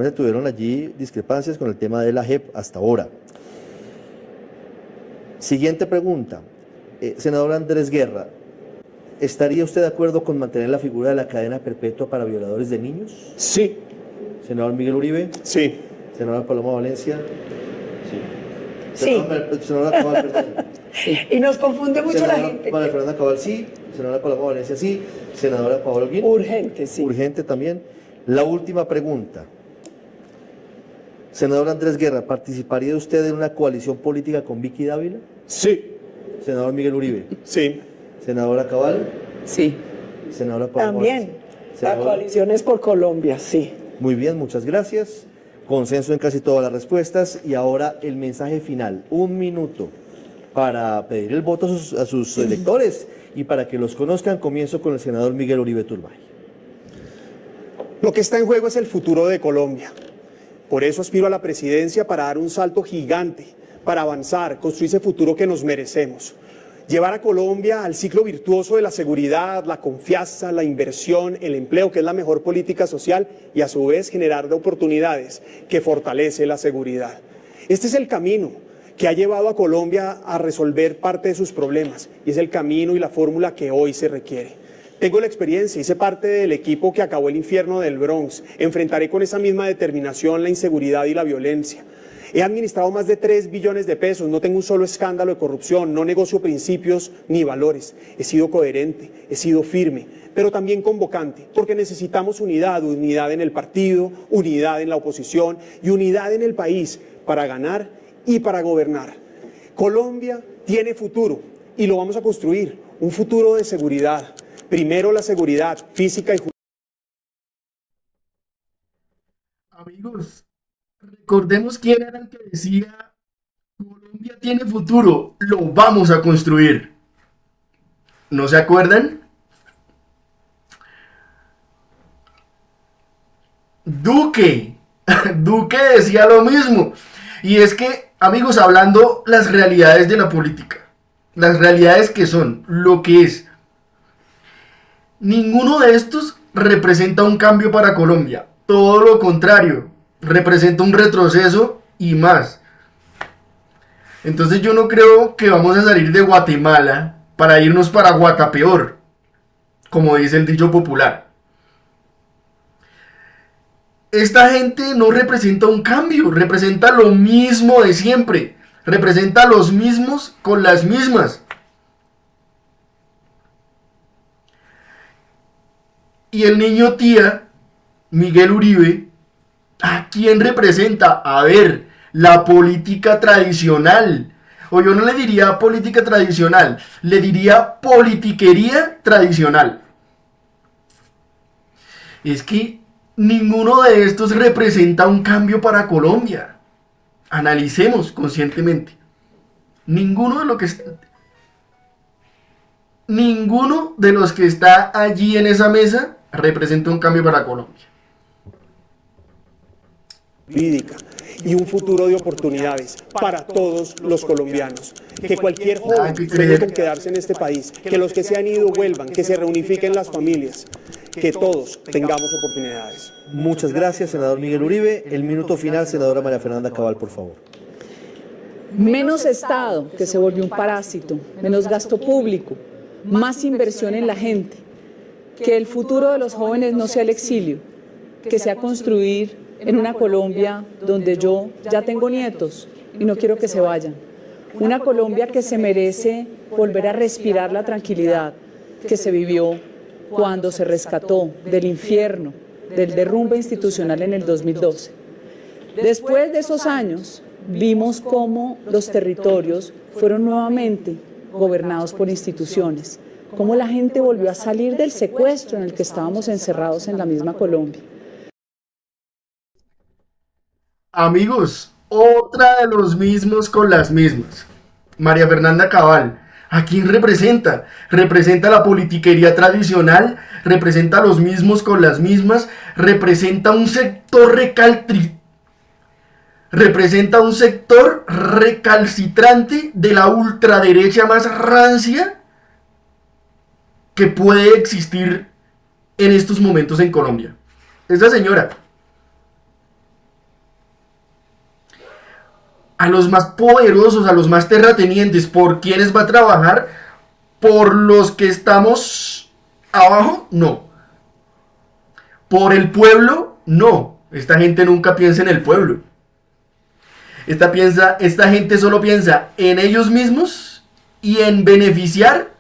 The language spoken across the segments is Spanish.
tuvieron allí discrepancias con el tema de la JEP hasta ahora. Siguiente pregunta. Senador Andrés Guerra, ¿estaría usted de acuerdo con mantener la figura de la cadena perpetua para violadores de niños? Sí. Senador Miguel Uribe. Sí. Senadora Paloma Valencia. Sí. Senadora Cabal, perdón. Sí. Y nos confunde mucho Senadora la gente. María Fernanda Cabal, sí. Senadora Paloma Valencia, sí. Senadora Paola Holguín. Urgente, sí. Urgente también. La última pregunta. Senador Andrés Guerra, ¿participaría usted en una coalición política con Vicky Dávila? Sí. Senador Miguel Uribe. Sí. Senadora Cabal. Sí. Senadora Paloma También. Valencia. La Senadora. coalición es por Colombia, sí. Muy bien, muchas gracias. Consenso en casi todas las respuestas. Y ahora el mensaje final. 1 minuto para pedir el voto a sus electores y para que los conozcan. Comienzo con el senador Miguel Uribe Turbay. Lo que está en juego es el futuro de Colombia. Por eso aspiro a la presidencia para dar un salto gigante, para avanzar, construir ese futuro que nos merecemos. Llevar a Colombia al ciclo virtuoso de la seguridad, la confianza, la inversión, el empleo, que es la mejor política social, y a su vez generar de oportunidades que fortalece la seguridad. Este es el camino que ha llevado a Colombia a resolver parte de sus problemas, y es el camino y la fórmula que hoy se requiere. Tengo la experiencia, hice parte del equipo que acabó el infierno del Bronx, enfrentaré con esa misma determinación la inseguridad y la violencia. He administrado más de 3 billones de pesos, no tengo un solo escándalo de corrupción, no negocio principios ni valores. He sido coherente, he sido firme, pero también convocante, porque necesitamos unidad, unidad en el partido, unidad en la oposición y unidad en el país para ganar y para gobernar. Colombia tiene futuro y lo vamos a construir, un futuro de seguridad. Primero la seguridad física y jurídica. Amigos, recordemos quién era el que decía: Colombia tiene futuro, lo vamos a construir. ¿No se acuerdan? Duque. Duque decía lo mismo. Y es que, amigos, hablando las realidades de la política, las realidades que son, lo que es, ninguno de estos representa un cambio para Colombia. Todo lo contrario, representa un retroceso y más. Entonces yo no creo que vamos a salir de Guatemala para irnos para Guatapeor, como dice el dicho popular. Esta gente no representa un cambio, representa lo mismo de siempre. Representa a los mismos con las mismas. Y el niño tía, Miguel Uribe, ¿a quién representa? A ver, la política tradicional. O yo no le diría política tradicional, le diría politiquería tradicional. Es que ninguno de estos representa un cambio para Colombia. Analicemos conscientemente. Ninguno de los que está allí en esa mesa representa un cambio para Colombia. Y un futuro de oportunidades para todos los colombianos. Que cualquier joven sueñe con quedarse en este país, que los que se han ido vuelvan, que se reunifiquen las familias, que todos tengamos oportunidades. Muchas gracias, senador Miguel Uribe. El minuto final, senadora María Fernanda Cabal, por favor. Menos Estado, que se volvió un parásito, menos gasto público, más inversión en la gente, que el futuro de los jóvenes no sea el exilio, que sea construir en una Colombia donde yo ya tengo nietos y no quiero que se vayan. Una Colombia que se merece volver a respirar la tranquilidad que se vivió cuando se rescató del infierno, del derrumbe institucional en el 2012. Después de esos años, vimos cómo los territorios fueron nuevamente gobernados por instituciones, cómo la gente volvió a salir del secuestro en el que estábamos encerrados en la misma Colombia. Amigos, otra de los mismos con las mismas. María Fernanda Cabal, ¿a quién representa? ¿Representa la politiquería tradicional? ¿Representa a los mismos con las mismas? ¿Representa un sector recalcitrante de la ultraderecha más rancia que puede existir en estos momentos en Colombia? Esa señora. a los más poderosos, a los más terratenientes. ¿Por quiénes va a trabajar? ¿Por los que estamos abajo? No. ¿Por el pueblo? No. Esta gente nunca piensa en el pueblo. Esta gente solo piensa en ellos mismos y en beneficiar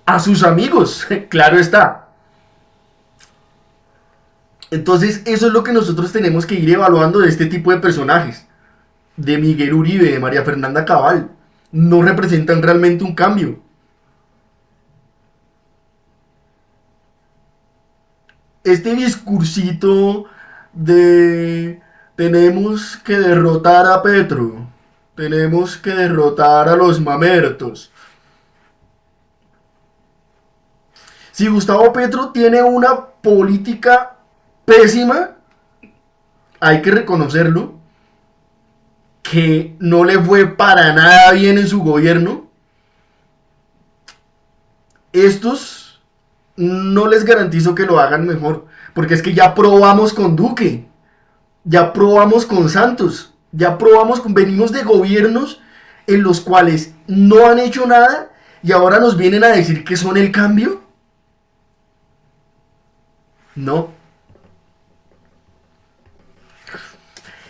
a sus amigos. Claro está. Entonces eso es lo que nosotros tenemos que ir evaluando de este tipo de personajes. De Miguel Uribe, de María Fernanda Cabal. No representan realmente un cambio. Este discursito de tenemos que derrotar a Petro, tenemos que derrotar a los mamertos. Si Gustavo Petro tiene una política pésima, hay que reconocerlo, que no le fue para nada bien en su gobierno. Estos no les garantizo que lo hagan mejor, porque es que ya probamos con Duque, ya probamos con Santos, ya probamos venimos de gobiernos en los cuales no han hecho nada y ahora nos vienen a decir que son el cambio. No.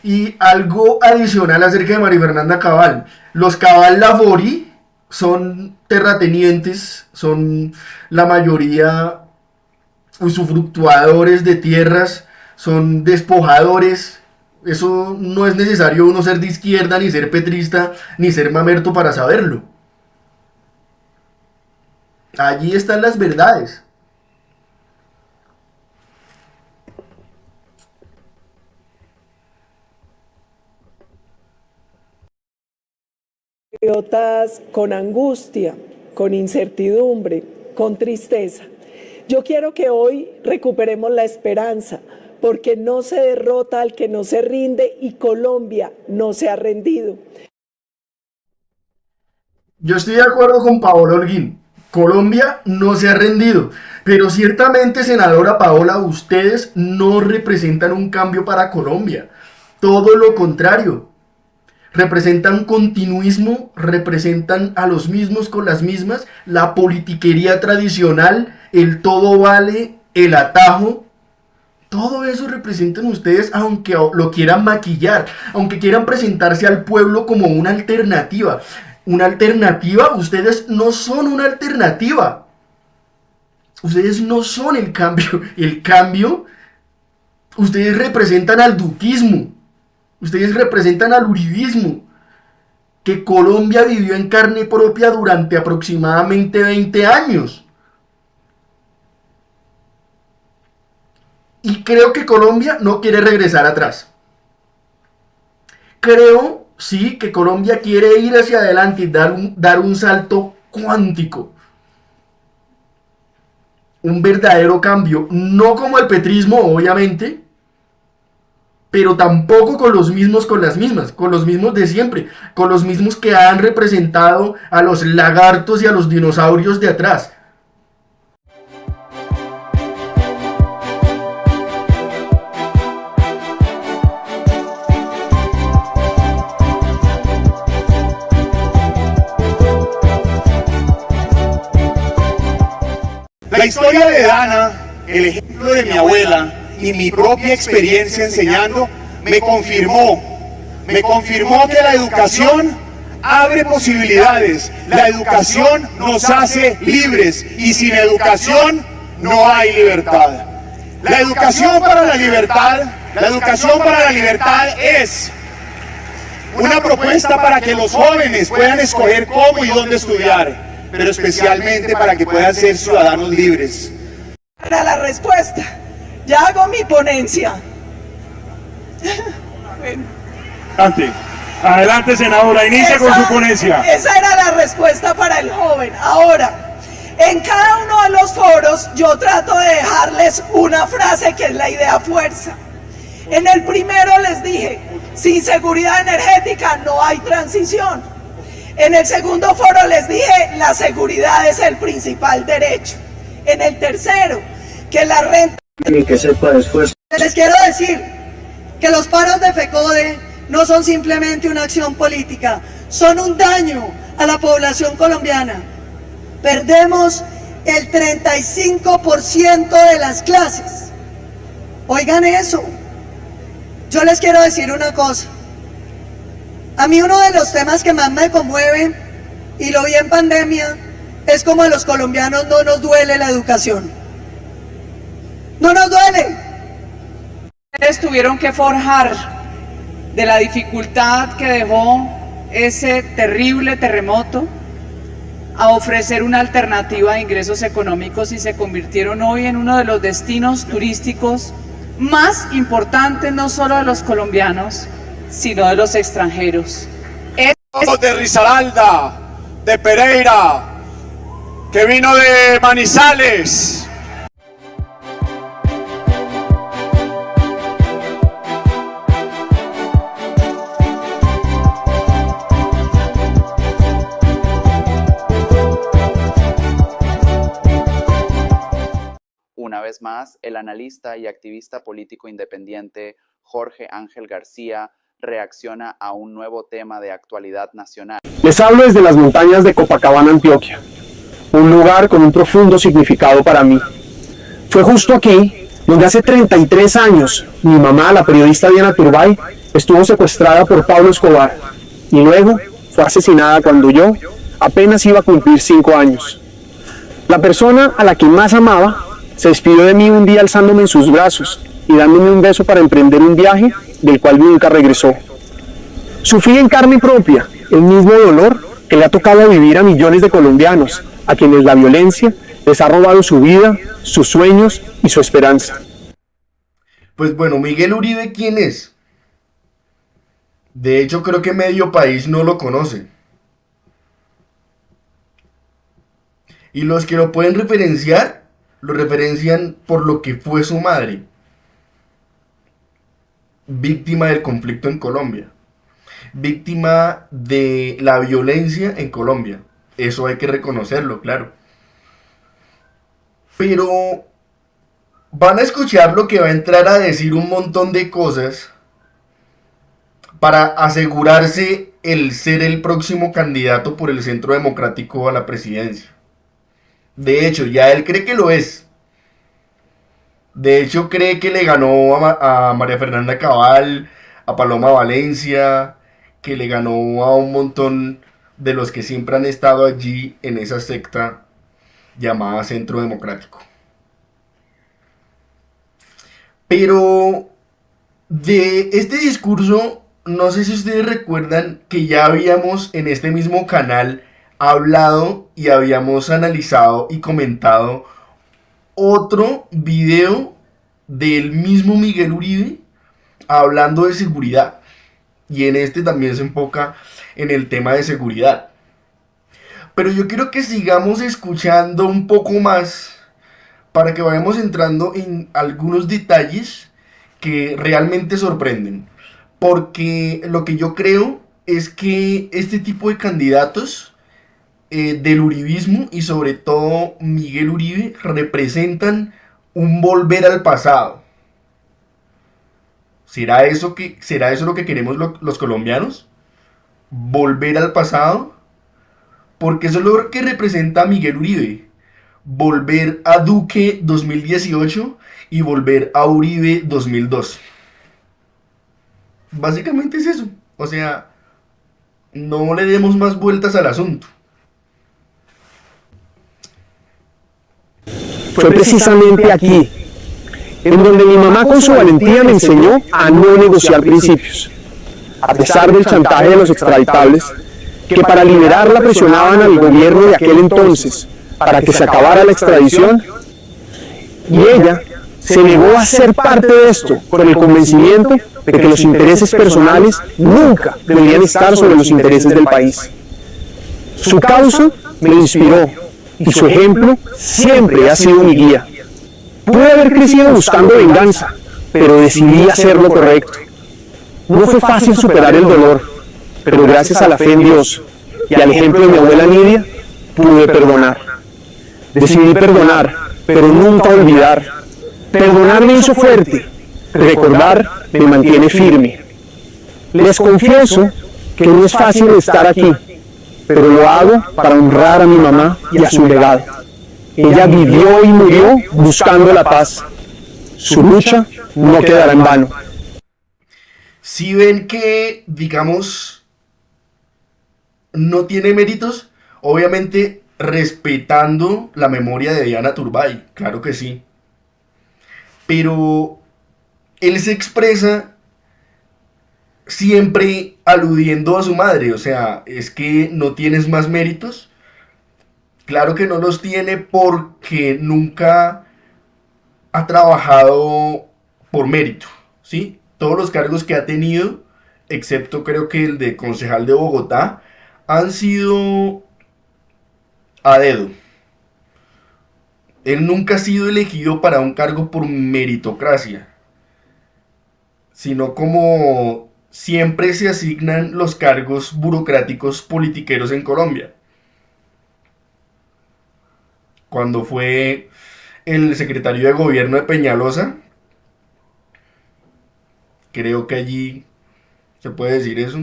Y algo adicional acerca de María Fernanda Cabal. Los Cabal Lavori son terratenientes, son la mayoría usufructuadores de tierras, son despojadores. Eso no es necesario uno ser de izquierda, ni ser petrista, ni ser mamerto para saberlo. Allí están las verdades. Patriotas con angustia, con incertidumbre, con tristeza. Yo quiero que hoy recuperemos la esperanza, porque no se derrota al que no se rinde y Colombia no se ha rendido. Yo estoy de acuerdo con Paola Holguín. Colombia no se ha rendido, pero ciertamente, senadora Paola, ustedes no representan un cambio para Colombia. Todo lo contrario. Representan continuismo, representan a los mismos con las mismas, la politiquería tradicional, el todo vale, el atajo. Todo eso representan ustedes, aunque lo quieran maquillar, aunque quieran presentarse al pueblo como una alternativa. Una alternativa, ustedes no son una alternativa. Ustedes no son el cambio. El cambio, ustedes representan al duquismo. Ustedes representan al uribismo, que Colombia vivió en carne propia durante aproximadamente 20 años. Y creo que Colombia no quiere regresar atrás. Creo, sí, que Colombia quiere ir hacia adelante y dar un salto cuántico. Un verdadero cambio, no como el petrismo, obviamente, pero tampoco con los mismos con las mismas, con los mismos de siempre, con los mismos que han representado a los lagartos y a los dinosaurios de atrás. La historia de Dana, el ejemplo de mi abuela y mi propia experiencia enseñando, me confirmó que la educación abre posibilidades, la educación nos hace libres y sin educación no hay libertad. La educación para la libertad es una propuesta para que los jóvenes puedan escoger cómo y dónde estudiar, pero especialmente para que puedan ser ciudadanos libres. Para la respuesta, ya hago mi ponencia. Bueno. Adelante, senadora, inicia con su ponencia. Esa era la respuesta para el joven. Ahora, en cada uno de los foros yo trato de dejarles una frase que es la idea fuerza. En el primero les dije, sin seguridad energética no hay transición. En el segundo foro les dije, la seguridad es el principal derecho. En el tercero, que la renta... Que sepa después. Les quiero decir que los paros de FECODE no son simplemente una acción política, son un daño a la población colombiana. Perdemos el 35% de las clases. Oigan eso. Yo les quiero decir una cosa. A mí uno de los temas que más me conmueve, y lo vi en pandemia, es como a los colombianos no nos duele la educación. No nos duele. Ustedes tuvieron que forjar de la dificultad que dejó ese terrible terremoto a ofrecer una alternativa de ingresos económicos y se convirtieron hoy en uno de los destinos turísticos más importantes, no solo de los colombianos, sino de los extranjeros. De Risaralda, de Pereira, que vino de Manizales. Una vez más, el analista y activista político independiente Jorge Ángel García reacciona a un nuevo tema de actualidad nacional. Les hablo desde las montañas de Copacabana, Antioquia, un lugar con un profundo significado para mí. Fue justo aquí donde hace 33 años mi mamá, la periodista Diana Turbay, estuvo secuestrada por Pablo Escobar y luego fue asesinada cuando yo apenas iba a cumplir 5 años. La persona a la que más amaba se despidió de mí un día alzándome en sus brazos y dándome un beso para emprender un viaje del cual nunca regresó. Sufrí en carne propia el mismo dolor que le ha tocado vivir a millones de colombianos, a quienes la violencia les ha robado su vida, sus sueños y su esperanza. Pues bueno, Miguel Uribe, ¿quién es? De hecho, creo que medio país no lo conoce. Y los que lo pueden referenciar, lo referencian por lo que fue su madre, víctima del conflicto en Colombia, víctima de la violencia en Colombia. Eso hay que reconocerlo, claro. Pero van a escuchar lo que va a entrar a decir un montón de cosas para asegurarse el ser el próximo candidato por el Centro Democrático a la presidencia. De hecho, ya él cree que lo es. De hecho, cree que le ganó a María Fernanda Cabal, a Paloma Valencia, que le ganó a un montón de los que siempre han estado allí en esa secta llamada Centro Democrático. Pero de este discurso, no sé si ustedes recuerdan que ya habíamos en este mismo canal hablado y habíamos analizado y comentado otro video del mismo Miguel Uribe hablando de seguridad, y en este también se enfoca en el tema de seguridad. Pero yo quiero que sigamos escuchando un poco más para que vayamos entrando en algunos detalles que realmente sorprenden, porque lo que yo creo es que este tipo de candidatos del uribismo, y sobre todo Miguel Uribe, representan un volver al pasado. ¿Será eso lo que queremos los colombianos? ¿Volver al pasado? Porque eso es lo que representa Miguel Uribe. Volver a Duque 2018 y volver a Uribe 2002. Básicamente es eso. O sea, no le demos más vueltas al asunto. Fue precisamente aquí, en donde mi mamá con su valentía me enseñó a no negociar principios. A pesar del chantaje de los extraditables, que para liberarla presionaban al gobierno de aquel entonces para que se acabara la extradición, y ella se negó a ser parte de esto con el convencimiento de que los intereses personales nunca deberían estar sobre los intereses del país. Su causa me inspiró y su ejemplo siempre ha sido mi guía. Pude haber crecido buscando venganza, pero decidí hacer lo correcto. No fue fácil superar el dolor, pero gracias a la fe en Dios y al ejemplo de mi abuela Nidia, pude perdonar. Decidí perdonar, pero nunca olvidar. Perdonar me hizo fuerte, recordar me mantiene firme. Les confieso que no es fácil estar aquí, pero lo hago para honrar a mi mamá y a su legado. Ella vivió y murió buscando la paz. Su lucha no quedará en vano. Si ven que, digamos, no tiene méritos, obviamente respetando la memoria de Diana Turbay, claro que sí. Pero él se expresa siempre aludiendo a su madre, o sea, es que no tienes más méritos. Claro que no los tiene porque nunca ha trabajado por mérito, ¿sí? Todos los cargos que ha tenido, excepto creo que el de concejal de Bogotá, han sido a dedo. Él nunca ha sido elegido para un cargo por meritocracia, sino como siempre se asignan los cargos burocráticos politiqueros en Colombia. Cuando fue el secretario de gobierno de Peñalosa, creo que allí se puede decir eso.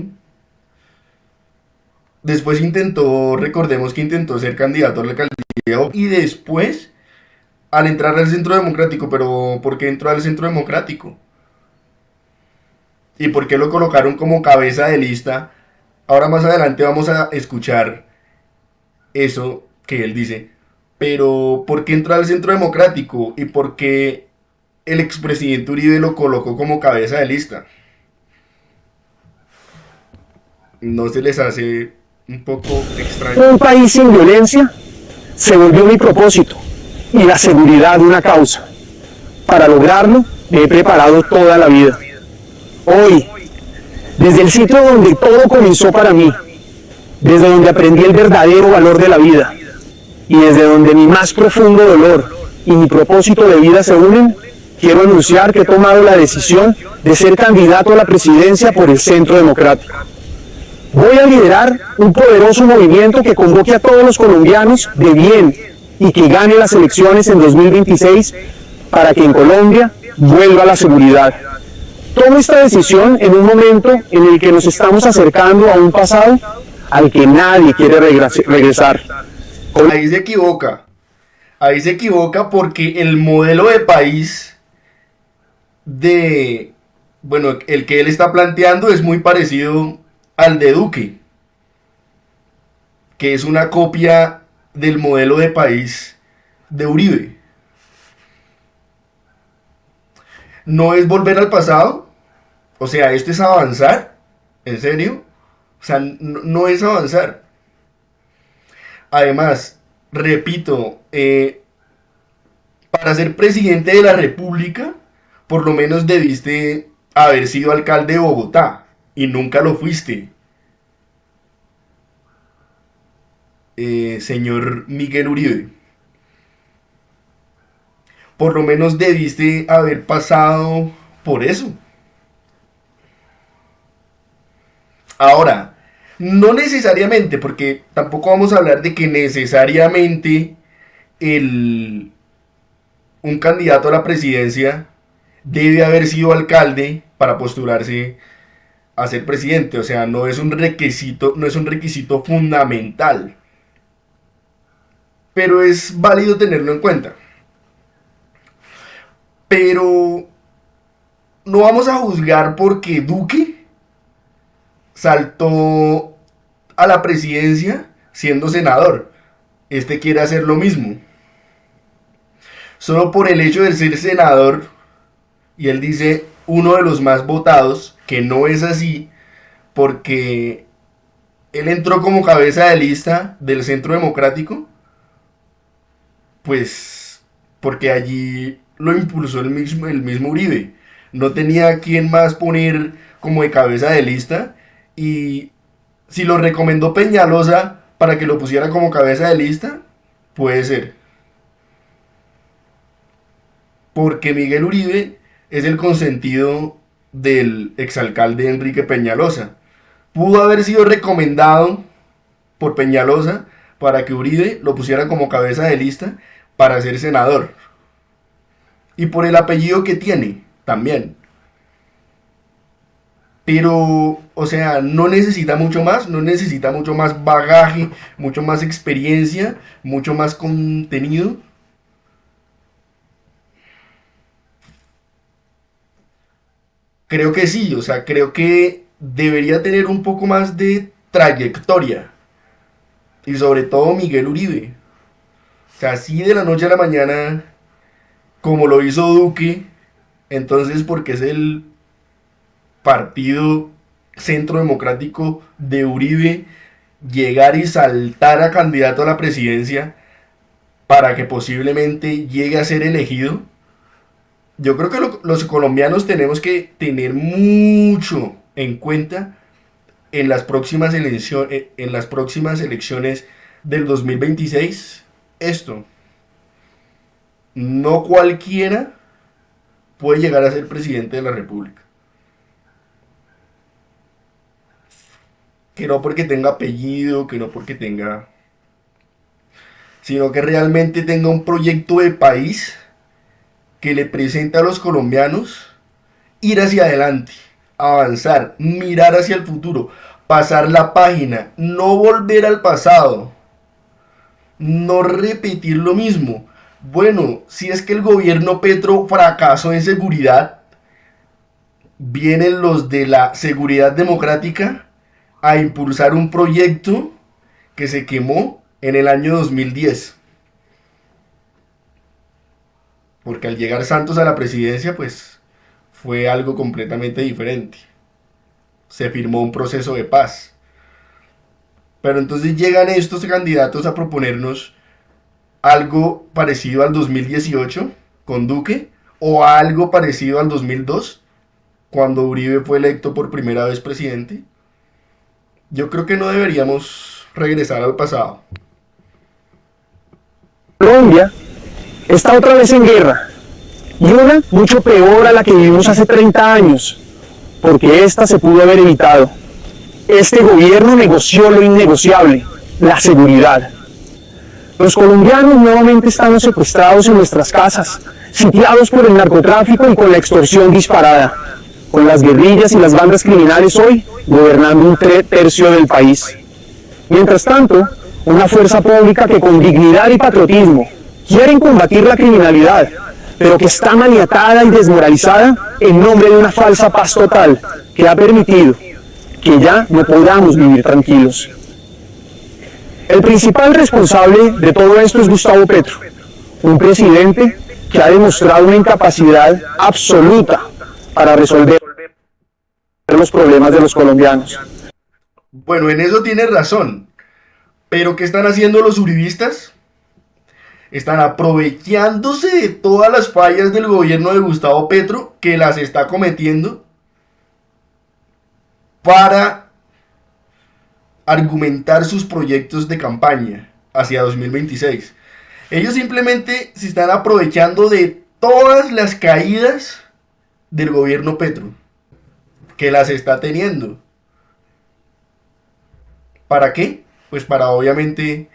Después recordemos que intentó ser candidato a la alcaldía y después al entrar al Centro Democrático. Pero ¿por qué entró al Centro Democrático? ¿Y por qué lo colocaron como cabeza de lista? Ahora más adelante vamos a escuchar eso que él dice. Pero ¿por qué entró al Centro Democrático? ¿Y por qué el expresidente Uribe lo colocó como cabeza de lista? ¿No se les hace un poco extraño? Un país sin violencia se volvió mi propósito y la seguridad una causa. Para lograrlo me he preparado toda la vida. Hoy, desde el sitio donde todo comenzó para mí, desde donde aprendí el verdadero valor de la vida y desde donde mi más profundo dolor y mi propósito de vida se unen, quiero anunciar que he tomado la decisión de ser candidato a la presidencia por el Centro Democrático. Voy a liderar un poderoso movimiento que convoque a todos los colombianos de bien y que gane las elecciones en 2026 para que en Colombia vuelva la seguridad. Tomo esta decisión en un momento en el que nos estamos acercando a un pasado al que nadie quiere regresar. Ahí se equivoca porque el modelo de país el que él está planteando es muy parecido al de Duque, que es una copia del modelo de país de Uribe. No es volver al pasado, o sea, esto es avanzar, ¿en serio? O sea, no es avanzar. Además, repito, para ser presidente de la República, por lo menos debiste haber sido alcalde de Bogotá, y nunca lo fuiste. Señor Miguel Uribe. Por lo menos debiste haber pasado por eso. Ahora, no necesariamente, porque tampoco vamos a hablar de que necesariamente un candidato a la presidencia debe haber sido alcalde para postularse a ser presidente. O sea, no es un requisito fundamental. Pero es válido tenerlo en cuenta. Pero no vamos a juzgar porque Duque saltó a la presidencia siendo senador. Este quiere hacer lo mismo. Solo por el hecho de ser senador, y él dice uno de los más votados, que no es así, porque él entró como cabeza de lista del Centro Democrático, pues porque allí lo impulsó el mismo Uribe. No tenía a quién más poner como de cabeza de lista, y si lo recomendó Peñalosa para que lo pusiera como cabeza de lista, puede ser. Porque Miguel Uribe es el consentido del exalcalde Enrique Peñalosa. Pudo haber sido recomendado por Peñalosa para que Uribe lo pusiera como cabeza de lista para ser senador. Y por el apellido que tiene, también. pero, o sea, no necesita mucho más, no necesita mucho más bagaje, mucho más experiencia, mucho más contenido. Creo que sí, o sea, creo que debería tener un poco más de trayectoria. Y sobre todo Miguel Uribe. O sea, así de la noche a la mañana, como lo hizo Duque, entonces porque es el partido Centro Democrático de Uribe, llegar y saltar a candidato a la presidencia para que posiblemente llegue a ser elegido. Yo creo que los colombianos tenemos que tener mucho en cuenta en las próximas elecciones del 2026 esto. No cualquiera puede llegar a ser presidente de la República. Que no porque tenga apellido, que no porque tenga... sino que realmente tenga un proyecto de país que le presenta a los colombianos ir hacia adelante, avanzar, mirar hacia el futuro, pasar la página, no volver al pasado, no repetir lo mismo. Bueno, si es que el gobierno Petro fracasó en seguridad, vienen los de la seguridad democrática a impulsar un proyecto que se quemó en el año 2010. Porque al llegar Santos a la presidencia, pues fue algo completamente diferente. Se firmó un proceso de paz. Pero entonces llegan estos candidatos a proponernos algo parecido al 2018 con Duque, o algo parecido al 2002, cuando Uribe fue electo por primera vez presidente. Yo creo que no deberíamos regresar al pasado. Colombia está otra vez en guerra, y una mucho peor a la que vivimos hace 30 años, porque esta se pudo haber evitado. Este gobierno negoció lo innegociable, la seguridad. Los colombianos nuevamente estamos secuestrados en nuestras casas, sitiados por el narcotráfico y con la extorsión disparada, con las guerrillas y las bandas criminales hoy gobernando un tercio del país. Mientras tanto, una fuerza pública que con dignidad y patriotismo quieren combatir la criminalidad, pero que está maniatada y desmoralizada en nombre de una falsa paz total que ha permitido que ya no podamos vivir tranquilos. El principal responsable de todo esto es Gustavo Petro, un presidente que ha demostrado una incapacidad absoluta para resolver los problemas de los colombianos. Bueno, en eso tienes razón. Pero ¿qué están haciendo los uribistas? Están aprovechándose de todas las fallas del gobierno de Gustavo Petro, que las está cometiendo, para argumentar sus proyectos de campaña hacia 2026. Ellos simplemente se están aprovechando de todas las caídas del gobierno Petro, que las está teniendo. ¿Para qué? Pues para obviamente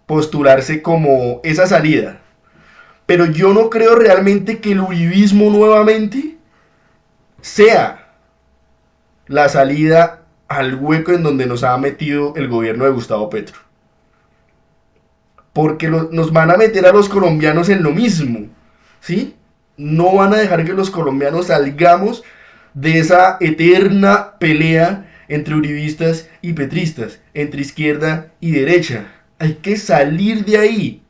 postularse como esa salida. Pero yo no creo realmente que el uribismo nuevamente sea la salida al hueco en donde nos ha metido el gobierno de Gustavo Petro. Porque nos van a meter a los colombianos en lo mismo, ¿sí? No van a dejar que los colombianos salgamos de esa eterna pelea entre uribistas y petristas, entre izquierda y derecha. Hay que salir de ahí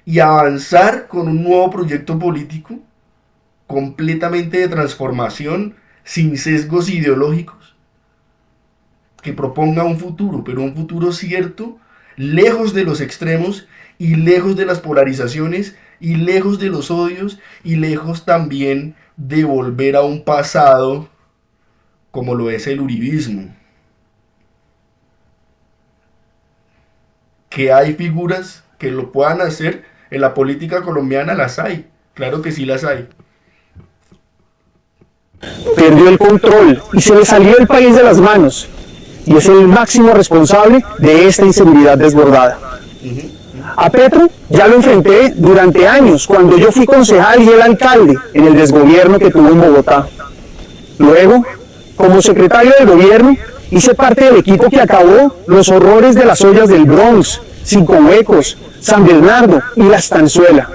y avanzar con un nuevo proyecto político completamente de transformación, sin sesgos ideológicos, que proponga un futuro, pero un futuro cierto, lejos de los extremos y lejos de las polarizaciones y lejos de los odios y lejos también de volver a un pasado como lo es el uribismo. Que hay figuras que lo puedan hacer en la política colombiana, las hay, claro que sí las hay. Perdió el control y se le salió el país de las manos, y es el máximo responsable de esta inseguridad desbordada. A Petro ya lo enfrenté durante años, cuando yo fui concejal y él alcalde, en el desgobierno que tuvo en Bogotá. Luego Como secretario de gobierno, hice parte del equipo que acabó los horrores de las ollas del Bronx, Cinco Huecos, San Bernardo y La Estanzuela.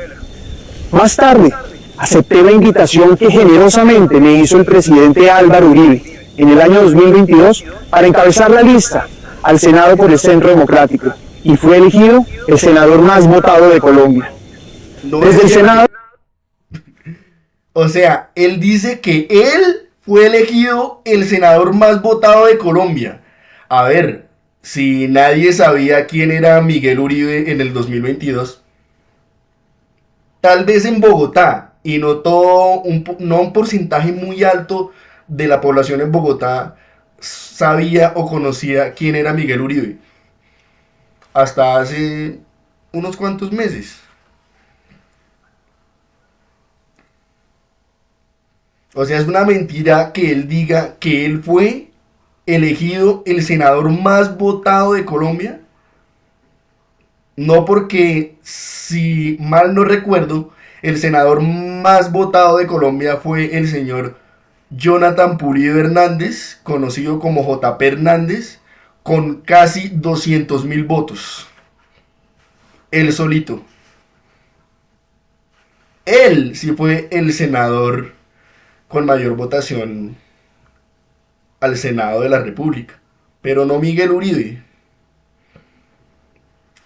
Más tarde, acepté la invitación que generosamente me hizo el presidente Álvaro Uribe en el año 2022 para encabezar la lista al Senado por el Centro Democrático y fue elegido el senador más votado de Colombia. Desde el Senado... O sea, él dice que él fue elegido el senador más votado de Colombia. A ver, si nadie sabía quién era Miguel Uribe en el 2022, tal vez en Bogotá, y no un porcentaje muy alto de la población en Bogotá sabía o conocía quién era Miguel Uribe. Hasta hace unos cuantos meses. O sea, es una mentira que él diga que él fue elegido el senador más votado de Colombia. No, porque, si mal no recuerdo, el senador más votado de Colombia fue el señor Jonathan Pulido Hernández, conocido como JP Hernández, con casi 200,000 votos. Él solito. Él sí fue el senador con mayor votación al Senado de la República, pero no Miguel Uribe.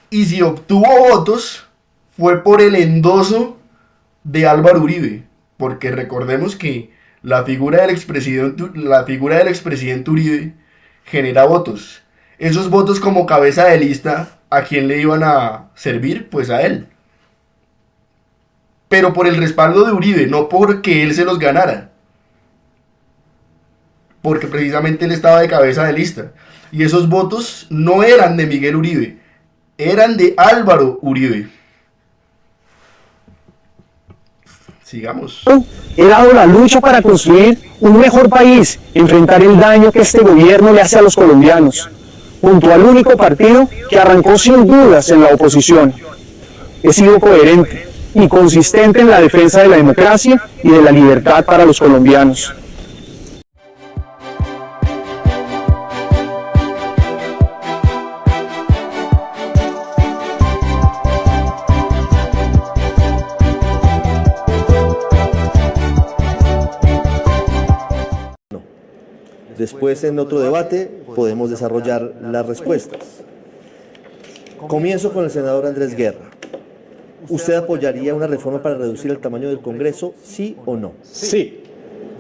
Y si obtuvo votos, fue por el endoso de Álvaro Uribe, porque recordemos que la figura del expresidente Uribe genera votos. Esos votos, como cabeza de lista, ¿a quién le iban a servir? Pues a él. Pero por el respaldo de Uribe, no porque él se los ganara. Porque precisamente él estaba de cabeza de lista. Y esos votos no eran de Miguel Uribe, eran de Álvaro Uribe. Sigamos. He dado la lucha para construir un mejor país, enfrentar el daño que este gobierno le hace a los colombianos, junto al único partido que arrancó sin dudas en la oposición. He sido coherente y consistente en la defensa de la democracia y de la libertad para los colombianos. Después, en otro debate, podemos desarrollar las respuestas. Comienzo con el senador Andrés Guerra. ¿Usted apoyaría una reforma para reducir el tamaño del Congreso, sí o no? Sí.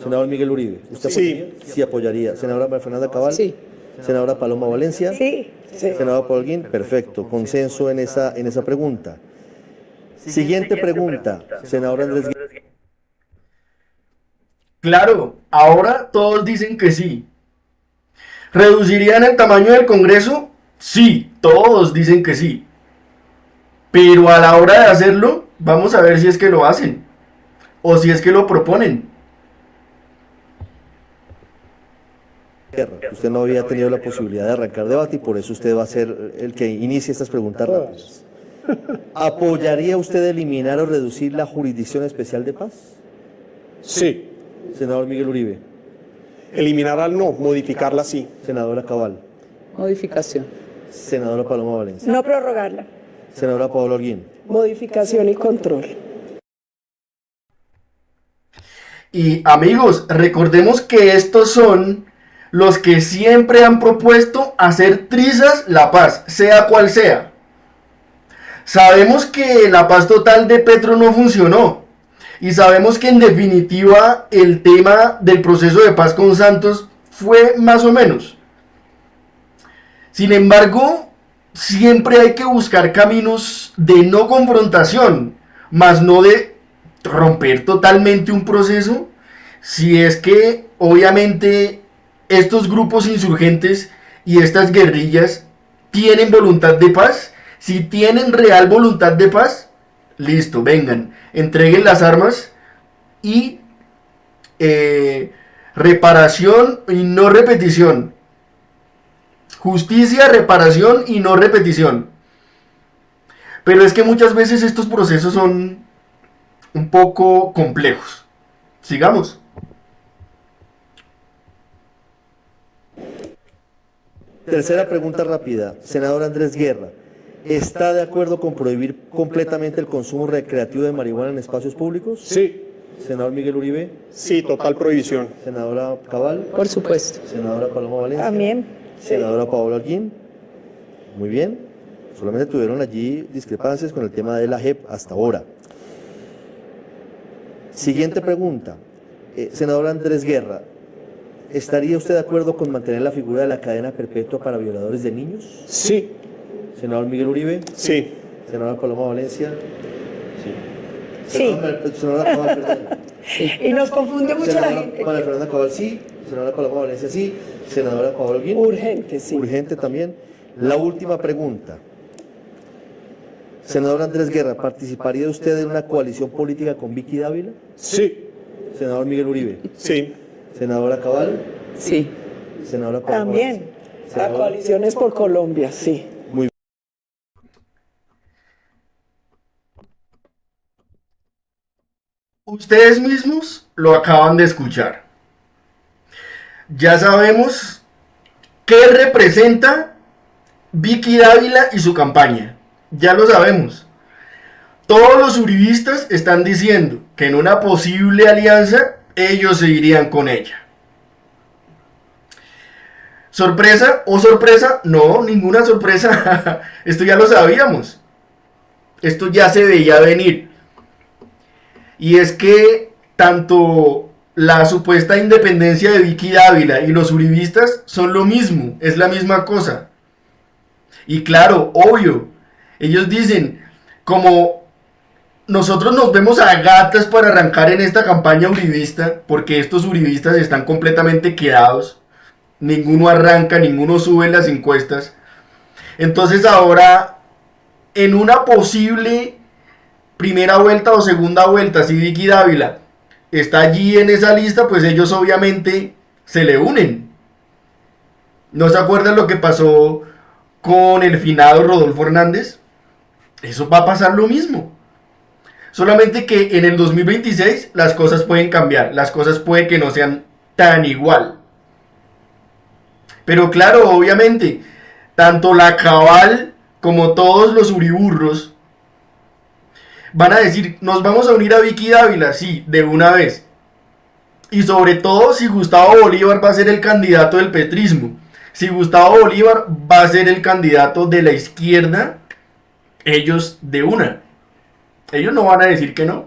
Senador Miguel Uribe, ¿usted apoyaría? Sí apoyaría. Senadora María Fernanda Cabal. Sí. Senadora Paloma Valencia. Sí. Senador Paul Holguín, perfecto. Consenso en esa pregunta. Siguiente pregunta, senador Andrés Guerra. Claro, ahora todos dicen que sí. ¿Reducirían el tamaño del Congreso? Sí, todos dicen que sí. Pero a la hora de hacerlo, vamos a ver si es que lo hacen o si es que lo proponen. Usted no había tenido la posibilidad de arrancar debate y por eso usted va a ser el que inicie estas preguntas rápidas. ¿Apoyaría usted eliminar o reducir la Jurisdicción Especial de Paz? Sí. Senador Miguel Uribe. Eliminarla no, modificarla sí. Senadora Cabal. Modificación. Senadora Paloma Valencia. No prorrogarla. Senadora Paola Holguín. Modificación y control. Y amigos, recordemos que estos son los que siempre han propuesto hacer trizas la paz, sea cual sea. Sabemos que la paz total de Petro no funcionó. Y sabemos que en definitiva el tema del proceso de paz con Santos fue más o menos. Sin embargo, siempre hay que buscar caminos de no confrontación, más no de romper totalmente un proceso, si es que obviamente estos grupos insurgentes y estas guerrillas tienen voluntad de paz. Si tienen real voluntad de paz, listo, vengan, entreguen las armas y reparación y no repetición. Justicia, reparación y no repetición. Pero es que muchas veces estos procesos son un poco complejos. Sigamos. Tercera pregunta rápida. Senador Andrés Guerra, ¿está de acuerdo con prohibir completamente el consumo recreativo de marihuana en espacios públicos? Sí, Senador Miguel Uribe. sí, total prohibición. Senadora Cabal. Por supuesto. Senadora Paloma Valencia. También. Senadora Paola Holguín. Muy bien. Solamente tuvieron allí discrepancias con el tema de la JEP hasta ahora. Siguiente pregunta. Senador Andrés Guerra, ¿estaría usted de acuerdo con mantener la figura de la cadena perpetua para violadores de niños? Sí, Senador Miguel Uribe. sí. Senadora Paloma Valencia. Sí. Senadora Cabal, perdón. Y nos confunde mucho la Senadora gente. María Fernanda Cabal, sí. Senadora Paloma Valencia, sí. Senadora Paola Holguín. Urgente, sí. Urgente también. La última pregunta. Senador Andrés Guerra, ¿participaría usted en una coalición política con Vicky Dávila? Sí, Senador Miguel Uribe. sí. Senadora Cabal. Sí. Senadora Paloma También. Valencia. La Senadora- coalición es por Colombia, sí. Muy bien. Ustedes mismos lo acaban de escuchar. Ya sabemos qué representa Vicky Dávila y su campaña. Ya lo sabemos. Todos los uribistas están diciendo que en una posible alianza ellos se irían con ella. ¿Sorpresa o sorpresa? No, ninguna sorpresa. Esto ya lo sabíamos. Esto ya se veía venir. Y es que tanto la supuesta independencia de Vicky Dávila y los uribistas son lo mismo, es la misma cosa. Y claro, obvio, ellos dicen, como nosotros nos vemos a gatas para arrancar en esta campaña uribista, porque estos uribistas están completamente quedados, ninguno arranca, ninguno sube en las encuestas. Entonces ahora, en una posible primera vuelta o segunda vuelta, si Vicky Dávila está allí en esa lista, pues ellos obviamente se le unen. ¿No se acuerdan lo que pasó con el finado Rodolfo Hernández? Eso va a pasar lo mismo. Solamente que en el 2026 las cosas pueden cambiar, las cosas puede que no sean tan igual. Pero claro, obviamente, tanto la Cabal como todos los uriburros van a decir, nos vamos a unir a Vicky Dávila, sí, de una vez. Y sobre todo si Gustavo Bolívar va a ser el candidato del petrismo. Si Gustavo Bolívar va a ser el candidato de la izquierda, ellos de una. Ellos no van a decir que no.